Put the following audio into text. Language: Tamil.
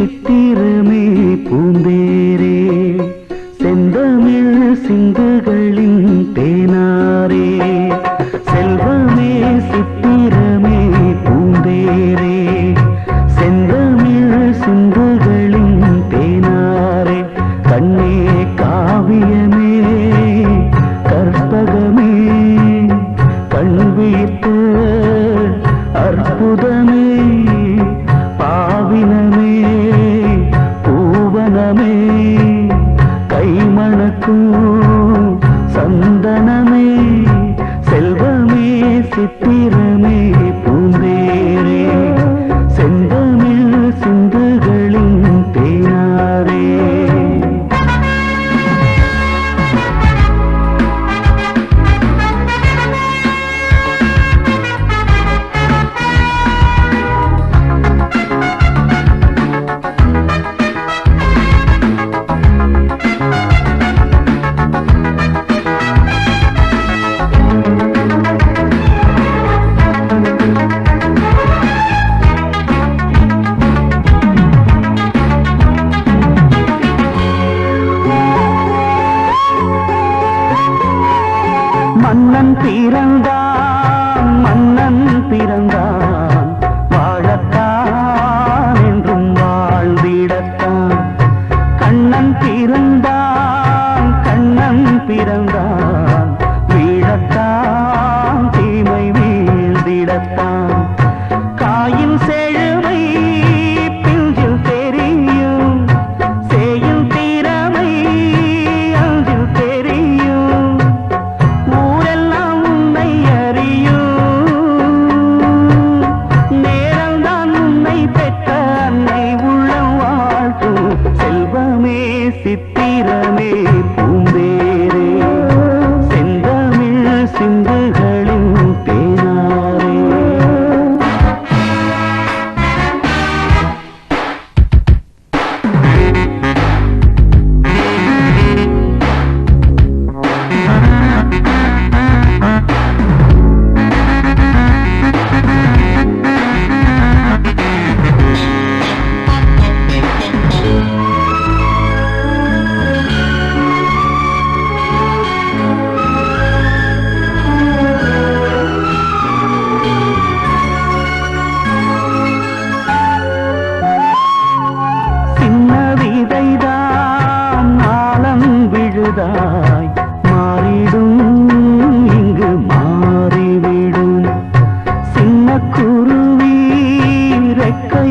சித்திரமே பூந்தேரே செந்தமிழ் சிந்துகளின் தேனாரே செல்வமே சித்திரமே பூந்தேரே செந்தமிழ் சிந்துகளின் தேனாரே கண்ணே காவியமே கற்பகமே கண்வீர்த்த அற்புதமே பாவினமே பூவனமே கைமணக்கும் சந்தனமே செல்வமே சித்திரமே பூந்தேரே செந்தமிழ் சிந்துகளின் தேனாரே மன்னன் பிறந்தான் வாழத்தான் என்றும் வாழ்ந்திடத்தான் கண்ணன் பிறந்தான் வீழத்தான் தீமை வீழ்ந்திடத்தான் காயின் செழுமை பிஞ்சில் தெரியும் செய்யும் திறமை அஞ்சில் தெரியும் ஊரெல்லாம் உன்னை அறியும் நேரம்தான் உன்னை பெற்ற அன்னை உள்ளம் வாழ்த்தும் செல்வமே சித்திரமே பூந்தேரே செந்தமிழ் சிந்துகளின் தேனாரே மாறிடும் இங்கு மாறிவிடும் சின்ன குருவி ரெக்கை